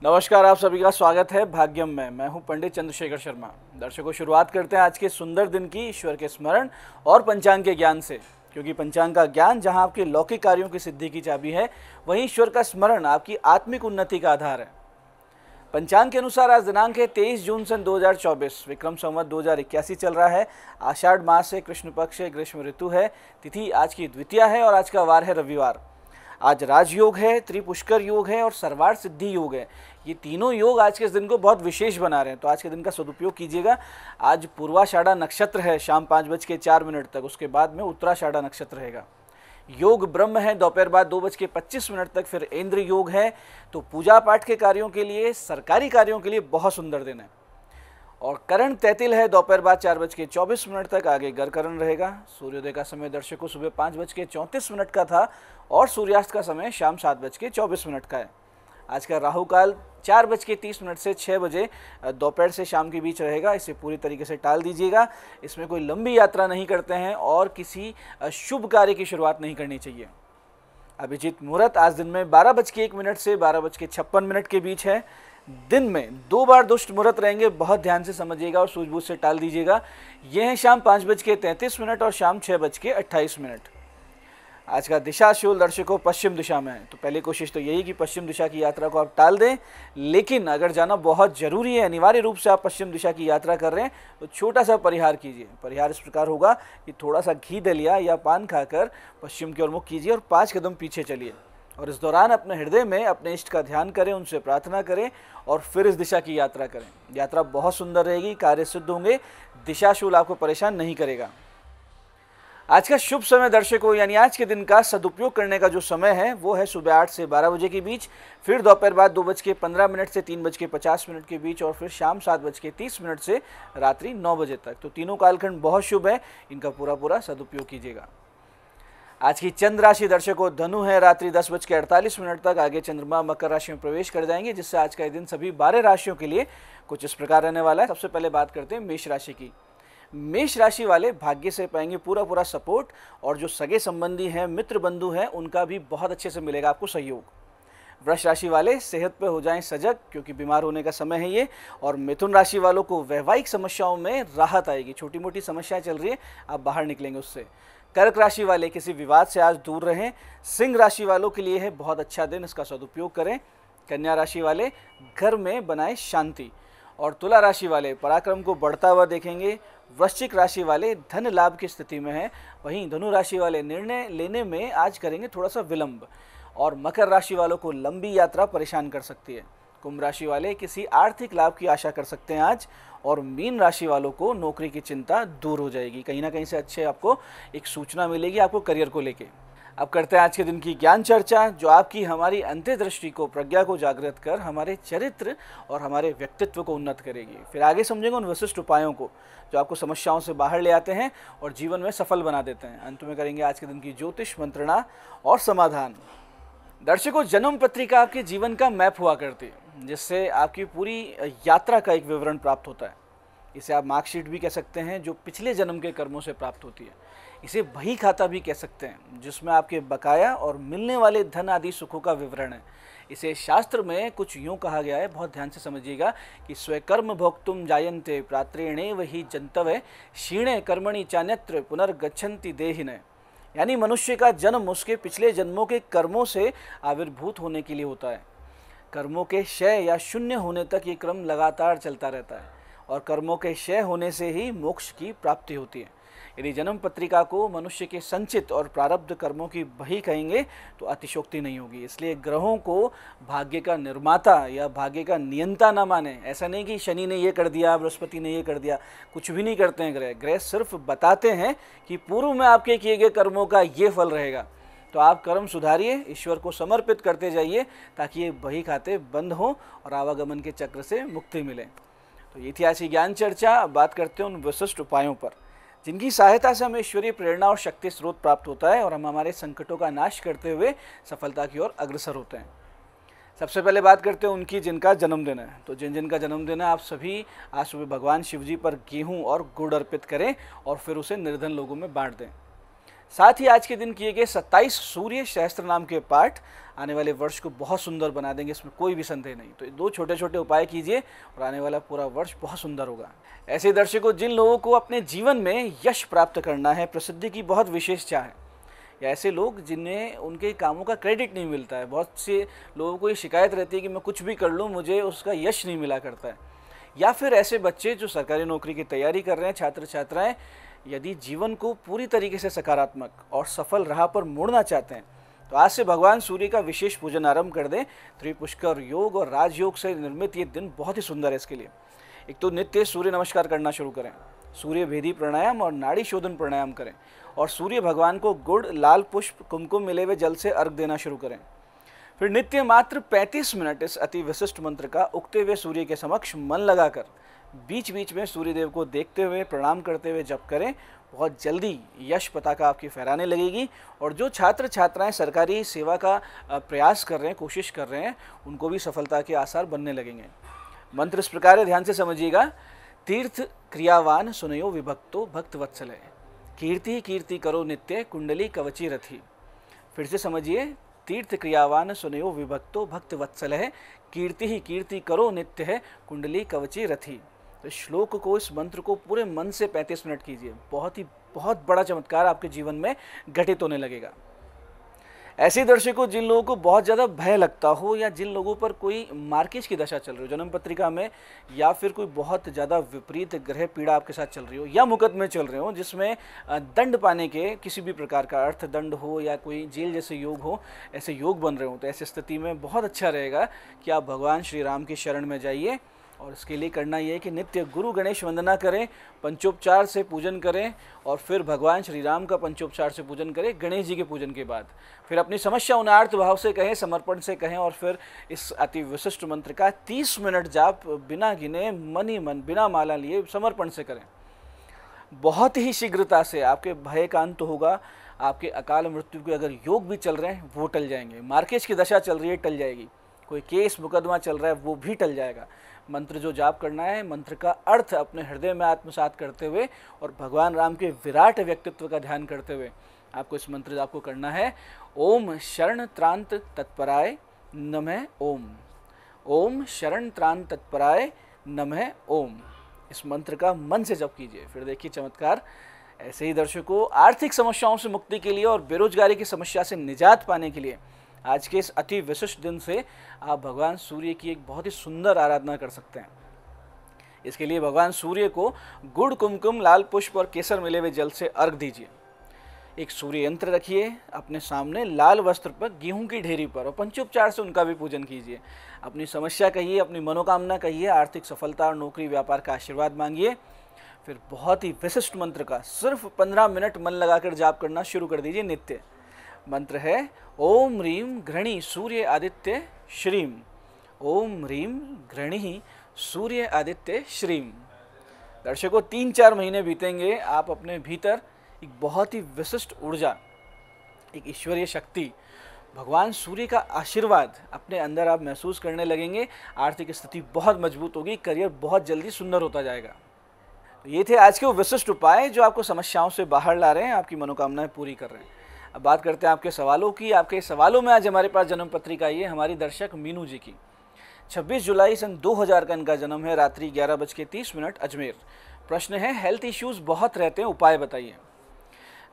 नमस्कार, आप सभी का स्वागत है भाग्यम में। मैं हूं पंडित चंद्रशेखर शर्मा। दर्शकों, शुरुआत करते हैं आज के सुंदर दिन की ईश्वर के स्मरण और पंचांग के ज्ञान से, क्योंकि पंचांग का ज्ञान जहां आपके लौकिक कार्यों की सिद्धि की चाबी है, वहीं ईश्वर का स्मरण आपकी आत्मिक उन्नति का आधार है। पंचांग के अनुसार आज दिनांक है 23 जून सन 2024, विक्रम संवत 2081 चल रहा है। आषाढ़ मास है, कृष्ण पक्ष है, ग्रीष्म ऋतु है, तिथि आज की द्वितीया है और आज का वार है रविवार। आज राजयोग है, त्रिपुष्कर योग है और सर्वार्थ सिद्धि योग है। ये तीनों योग आज के इस दिन को बहुत विशेष बना रहे हैं, तो आज के दिन का सदुपयोग कीजिएगा। आज पूर्वाषाढ़ा नक्षत्र है शाम 5:04 तक, उसके बाद में उत्तराषाढ़ा नक्षत्र रहेगा। योग ब्रह्म है दोपहर बाद 2:25 तक, फिर इंद्र योग है। तो पूजा पाठ के कार्यों के लिए, सरकारी कार्यों के लिए बहुत सुंदर दिन है। और करण तैतिल है दोपहर बाद 4:24 तक, आगे गरकरण रहेगा। सूर्योदय का समय दर्शकों सुबह 5:34 का था और सूर्यास्त का समय शाम 7:24 का है। आज का राहु काल 4:30 से 6 बजे दोपहर से शाम के बीच रहेगा। इसे पूरी तरीके से टाल दीजिएगा। इसमें कोई लंबी यात्रा नहीं करते हैं और किसी शुभ कार्य की शुरुआत नहीं करनी चाहिए। अभिजीत मुहूर्त आज दिन में 12:01 से 12:56 के बीच है। दिन में 2 बार दुष्ट मुहूर्त रहेंगे, बहुत ध्यान से समझिएगा और सूझबूझ से टाल दीजिएगा। ये हैं शाम 5:33 और शाम 6:28। आज का दिशाशूल दर्शकों पश्चिम दिशा में है, तो पहली कोशिश तो यही कि पश्चिम दिशा की यात्रा को आप टाल दें। लेकिन अगर जाना बहुत ज़रूरी है, अनिवार्य रूप से आप पश्चिम दिशा की यात्रा कर रहे हैं, तो छोटा सा परिहार कीजिए। परिहार इस प्रकार होगा कि थोड़ा सा घी दलिया या पान खाकर पश्चिम की ओर मुख कीजिए और 5 कदम पीछे चलिए। और इस दौरान अपने हृदय में अपने इष्ट का ध्यान करें, उनसे प्रार्थना करें और फिर इस दिशा की यात्रा करें। यात्रा बहुत सुंदर रहेगी, कार्य सिद्ध होंगे, दिशाशूल आपको परेशान नहीं करेगा। आज का शुभ समय दर्शकों, यानी आज के दिन का सदुपयोग करने का जो समय है वो है सुबह 8 से 12 बजे के बीच, फिर दोपहर बाद 2:15 से 3:50 के बीच और फिर शाम 7:30 से रात्रि 9 बजे तक। तो तीनों कालखंड बहुत शुभ है, इनका पूरा सदुपयोग कीजिएगा। आज की चंद्र राशि दर्शकों धनु है, रात्रि 10:48 तक। आगे चंद्रमा मकर राशि में प्रवेश कर जाएंगे, जिससे आज का दिन सभी 12 राशियों के लिए कुछ इस प्रकार रहने वाला है। सबसे पहले बात करते हैं मेष राशि की। मेष राशि वाले भाग्य से पाएंगे पूरा सपोर्ट, और जो सगे संबंधी हैं, मित्र बंधु हैं, उनका भी बहुत अच्छे से मिलेगा आपको सहयोग। वृष राशि वाले सेहत पे हो जाएं सजग, क्योंकि बीमार होने का समय है ये। और मिथुन राशि वालों को वैवाहिक समस्याओं में राहत आएगी। छोटी मोटी समस्याएं चल रही है, आप बाहर निकलेंगे उससे। कर्क राशि वाले किसी विवाद से आज दूर रहें। सिंह राशि वालों के लिए है बहुत अच्छा दिन, इसका सदुपयोग करें। कन्या राशि वाले घर में बनाए शांति। और तुला राशि वाले पराक्रम को बढ़ता हुआ देखेंगे। वृश्चिक राशि वाले धन लाभ की स्थिति में हैं। वहीं धनु राशि वाले निर्णय लेने में आज करेंगे थोड़ा सा विलंब। और मकर राशि वालों को लंबी यात्रा परेशान कर सकती है। कुंभ राशि वाले किसी आर्थिक लाभ की आशा कर सकते हैं आज। और मीन राशि वालों को नौकरी की चिंता दूर हो जाएगी, कहीं ना कहीं से अच्छे आपको एक सूचना मिलेगी आपको करियर को लेके। अब करते हैं आज के दिन की ज्ञान चर्चा, जो आपकी हमारी अंतर्दृष्टि को, प्रज्ञा को जागृत कर हमारे चरित्र और हमारे व्यक्तित्व को उन्नत करेगी। फिर आगे समझेंगे उन विशिष्ट उपायों को जो आपको समस्याओं से बाहर ले आते हैं और जीवन में सफल बना देते हैं। अंत में करेंगे आज के दिन की ज्योतिष मंत्रणा और समाधान। दर्शकों, जन्म पत्रिका आपके जीवन का मैप हुआ करती है, जिससे आपकी पूरी यात्रा का एक विवरण प्राप्त होता है। इसे आप मार्कशीट भी कह सकते हैं, जो पिछले जन्म के कर्मों से प्राप्त होती है। इसे बही खाता भी कह सकते हैं, जिसमें आपके बकाया और मिलने वाले धन आदि सुखों का विवरण है। इसे शास्त्र में कुछ यूँ कहा गया है, बहुत ध्यान से समझिएगा, कि स्वकर्म भोक्तुम जायन्ते प्रात्रेणे वही जंतवे क्षीणे कर्मणि चान्यत्र पुनर्गच्छन्ति देहिने। यानी मनुष्य का जन्म उसके पिछले जन्मों के कर्मों से आविर्भूत होने के लिए होता है। कर्मों के क्षय या शून्य होने तक ये क्रम लगातार चलता रहता है, और कर्मों के क्षय होने से ही मोक्ष की प्राप्ति होती है। यदि जन्म पत्रिका को मनुष्य के संचित और प्रारब्ध कर्मों की बही कहेंगे तो अतिशोक्ति नहीं होगी। इसलिए ग्रहों को भाग्य का निर्माता या भाग्य का नियंता ना माने। ऐसा नहीं कि शनि ने ये कर दिया, बृहस्पति ने ये कर दिया, कुछ भी नहीं करते हैं ग्रह। ग्रह सिर्फ बताते हैं कि पूर्व में आपके किए गए कर्मों का ये फल रहेगा, तो आप कर्म सुधारिए, ईश्वर को समर्पित करते जाइए, ताकि ये बही खाते बंद हों और आवागमन के चक्र से मुक्ति मिले। तो ये थी आज की ज्ञान चर्चा। अब बात करते हैं उन विशिष्ट उपायों पर, जिनकी सहायता से हमें ईश्वरीय प्रेरणा और शक्ति स्रोत प्राप्त होता है और हम हमारे संकटों का नाश करते हुए सफलता की ओर अग्रसर होते हैं। सबसे पहले बात करते हैं उनकी जिनका जन्मदिन है। तो जिनका जन्मदिन है, आप सभी आज सुबह भगवान शिव जी पर गेहूँ और गुड़ अर्पित करें और फिर उसे निर्धन लोगों में बांट दें। साथ ही आज के दिन किए गए 27 सूर्य सहस्त्र नाम के पाठ आने वाले वर्ष को बहुत सुंदर बना देंगे, इसमें कोई भी संदेह नहीं। तो 2 छोटे छोटे उपाय कीजिए और आने वाला पूरा वर्ष बहुत सुंदर होगा। ऐसे दर्शकों, जिन लोगों को अपने जीवन में यश प्राप्त करना है, प्रसिद्धि की बहुत विशेष चाह है, या ऐसे लोग जिन्हें उनके कामों का क्रेडिट नहीं मिलता है, बहुत से लोगों को ये शिकायत रहती है कि मैं कुछ भी कर लूँ मुझे उसका यश नहीं मिला करता है, या फिर ऐसे बच्चे जो सरकारी नौकरी की तैयारी कर रहे हैं, छात्र छात्राएं, यदि जीवन को पूरी तरीके से सकारात्मक और सफल राह पर मोड़ना चाहते हैं तो आज से भगवान सूर्य का विशेष पूजन आरंभ कर दें। त्रिपुष्कर योग और राजयोग से निर्मित ये दिन बहुत ही सुंदर है। इसके लिए एक तो नित्य सूर्य नमस्कार करना शुरू करें, सूर्य भेदी प्राणायाम और नाड़ी शोधन प्राणायाम करें, और सूर्य भगवान को गुड़, लाल पुष्प, कुमकुम मिले हुए जल से अर्घ देना शुरू करें। फिर नित्य मात्र 35 मिनट इस अति विशिष्ट मंत्र का उगते हुए सूर्य के समक्ष मन लगाकर बीच बीच में सूर्यदेव को देखते हुए प्रणाम करते हुए जप करें। बहुत जल्दी यश पताका आपकी फहराने लगेगी, और जो छात्र छात्राएं सरकारी सेवा का प्रयास कर रहे हैं, कोशिश कर रहे हैं, उनको भी सफलता के आसार बनने लगेंगे। मंत्र इस प्रकार है, ध्यान से समझिएगा। तीर्थ क्रियावान सुनयो विभक्तो भक्त वत्सलय, कीर्ति कीर्ति करो नित्य कुंडली कवची रथी। फिर से समझिए, तीर्थ क्रियावान सुनयो विभक्तो भक्त वत्सलय, कीर्ति ही कीर्ति करो नित्य है कुंडली कवची रथी। तो श्लोक को, इस मंत्र को पूरे मन से 35 मिनट कीजिए। बहुत बड़ा चमत्कार आपके जीवन में घटित होने लगेगा। ऐसे दर्शकों, जिन लोगों को बहुत ज़्यादा भय लगता हो, या जिन लोगों पर कोई मार्किज की दशा चल रही हो जन्म पत्रिका में, या फिर कोई बहुत ज़्यादा विपरीत ग्रह पीड़ा आपके साथ चल रही हो, या मुकदमे चल रहे हो जिसमें दंड पाने के किसी भी प्रकार का अर्थदंड हो या कोई जेल जैसे योग हो, ऐसे योग बन रहे हो, तो ऐसी स्थिति में बहुत अच्छा रहेगा कि आप भगवान श्री राम की शरण में जाइए। और इसके लिए करना ये है कि नित्य गुरु गणेश वंदना करें, पंचोपचार से पूजन करें, और फिर भगवान श्री राम का पंचोपचार से पूजन करें गणेश जी के पूजन के बाद। फिर अपनी समस्या उन्नार्थ भाव से कहें, समर्पण से कहें, और फिर इस अति विशिष्ट मंत्र का 30 मिनट जाप बिना गिने, मन ही मन, बिना माला लिए, समर्पण से करें। बहुत ही शीघ्रता से आपके भय का अंत होगा। आपके अकाल मृत्यु के अगर योग भी चल रहे हैं वो टल जाएंगे, मार्केज की दशा चल रही है टल जाएगी, कोई केस मुकदमा चल रहा है वो भी टल जाएगा। मंत्र जो जाप करना है, मंत्र का अर्थ अपने हृदय में आत्मसात करते हुए और भगवान राम के विराट व्यक्तित्व का ध्यान करते हुए आपको इस मंत्र जाप को करना है। ओम शरण त्रांत तत्पराय नमः ओम, ओम शरण त्रांत तत्पराय नमः ओम। इस मंत्र का मन से जप कीजिए, फिर देखिए चमत्कार। ऐसे ही दर्शकों, आर्थिक समस्याओं से मुक्ति के लिए और बेरोजगारी की समस्या से निजात पाने के लिए आज के इस अति विशिष्ट दिन से आप भगवान सूर्य की एक बहुत ही सुंदर आराधना कर सकते हैं। इसके लिए भगवान सूर्य को गुड़, कुमकुम, लाल पुष्प और केसर मिले हुए जल से अर्घ दीजिए। एक सूर्य यंत्र रखिए अपने सामने लाल वस्त्र पर, गेहूं की ढेरी पर, और पंचोपचार से उनका भी पूजन कीजिए। अपनी समस्या कहिए, अपनी मनोकामना कहिए, आर्थिक सफलता और नौकरी व्यापार का आशीर्वाद मांगिए। फिर बहुत ही विशिष्ट मंत्र का सिर्फ 15 मिनट मन लगाकर जाप करना शुरू कर दीजिए नित्य। मंत्र है ओम ह्रीम घृणी सूर्य आदित्य श्रीम, ओम ह्रीम घृणी सूर्य आदित्य श्रीम। दर्शकों, 3-4 महीने बीतेंगे, आप अपने भीतर एक बहुत ही विशिष्ट ऊर्जा, एक ईश्वरीय शक्ति, भगवान सूर्य का आशीर्वाद अपने अंदर आप महसूस करने लगेंगे। आर्थिक स्थिति बहुत मजबूत होगी, करियर बहुत जल्दी सुंदर होता जाएगा। तो ये थे आज के वो विशिष्ट उपाय जो आपको समस्याओं से बाहर ला रहे हैं, आपकी मनोकामनाएं पूरी कर रहे हैं। अब बात करते हैं आपके सवालों की। आपके सवालों में आज हमारे पास जन्म पत्रिका आई है हमारी दर्शक मीनू जी की। 26 जुलाई सन 2000 का इनका जन्म है, रात्रि 11:30 अजमेर। प्रश्न है, हेल्थ इश्यूज बहुत रहते हैं, उपाय बताइए।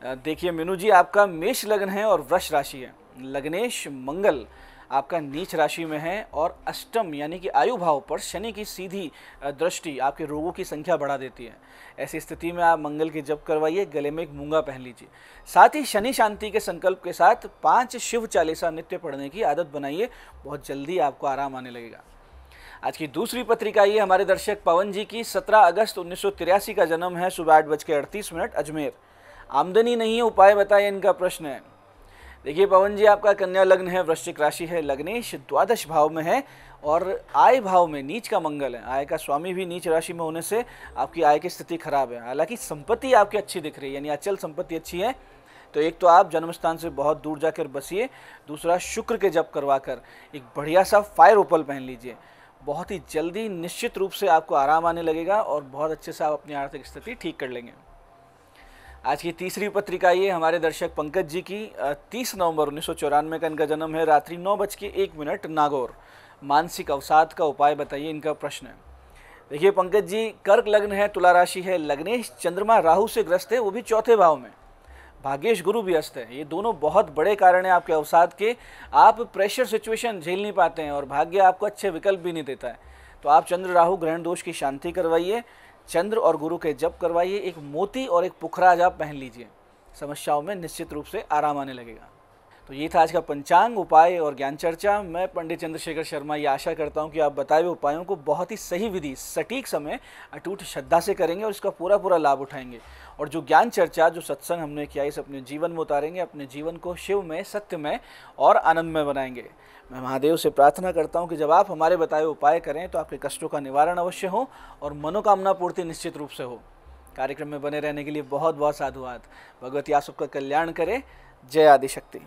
देखिए मीनू जी, आपका मेष लग्न है और वृष राशि है। लग्नेश मंगल आपका नीच राशि में है, और अष्टम यानी कि आयु भाव पर शनि की सीधी दृष्टि आपके रोगों की संख्या बढ़ा देती है। ऐसी स्थिति में आप मंगल के जप करवाइए, गले में एक मूंगा पहन लीजिए। साथ ही शनि शांति के संकल्प के साथ 5 शिव चालीसा नित्य पढ़ने की आदत बनाइए, बहुत जल्दी आपको आराम आने लगेगा। आज की दूसरी पत्रिका ये हमारे दर्शक पवन जी की। 17 अगस्त 1983 का जन्म है, सुबह 8:38 अजमेर। आमदनी नहीं है, उपाय बताइए, इनका प्रश्न है। देखिए पवन जी, आपका कन्या लग्न है, वृश्चिक राशि है, लग्नेश द्वादश भाव में है और आय भाव में नीच का मंगल है। आय का स्वामी भी नीच राशि में होने से आपकी आय की स्थिति खराब है। हालांकि संपत्ति आपकी अच्छी दिख रही है, यानी अचल संपत्ति अच्छी है। तो एक तो आप जन्म स्थान से बहुत दूर जाकर बसिए, दूसरा शुक्र के जप करवाकर एक बढ़िया सा फायर ओपल पहन लीजिए। बहुत ही जल्दी निश्चित रूप से आपको आराम आने लगेगा और बहुत अच्छे से आप अपनी आर्थिक स्थिति ठीक कर लेंगे। आज की तीसरी पत्रिका ये हमारे दर्शक पंकज जी की 30 नवंबर 1994 का इनका जन्म है। रात्रि 9:01 नागौर। मानसिक अवसाद का उपाय बताइए, इनका प्रश्न है। देखिए पंकज जी, कर्क लग्न है, तुला राशि है, लग्नेश चंद्रमा राहु से ग्रस्त है, वो भी चौथे भाव में। भाग्येश गुरु भी अस्त है। ये दोनों बहुत बड़े कारण हैं आपके अवसाद के। आप प्रेशर सिचुएशन झेल नहीं पाते हैं और भाग्य आपको अच्छे विकल्प भी नहीं देता है। तो आप चंद्र राहु ग्रहण दोष की शांति करवाइए, चंद्र और गुरु के जप करवाइए, एक मोती और एक पुखराज आप पहन लीजिए, समस्याओं में निश्चित रूप से आराम आने लगेगा। तो ये था आज का पंचांग, उपाय और ज्ञान चर्चा। मैं पंडित चंद्रशेखर शर्मा ये आशा करता हूँ कि आप बताए हुए उपायों को बहुत ही सही विधि, सटीक समय, अटूट श्रद्धा से करेंगे और इसका पूरा पूरा लाभ उठाएंगे। और जो ज्ञान चर्चा, जो सत्संग हमने किया, इसे अपने जीवन में उतारेंगे, अपने जीवन को शिवमय, सत्यमय और आनंदमय बनाएंगे। मैं महादेव से प्रार्थना करता हूँ कि जब आप हमारे बताए हुए उपाय करें तो आपके कष्टों का निवारण अवश्य हो और मनोकामना पूर्ति निश्चित रूप से हो। कार्यक्रम में बने रहने के लिए बहुत बहुत साधुवाद। भगवती आप सबका कल्याण करे। जय आदिशक्ति।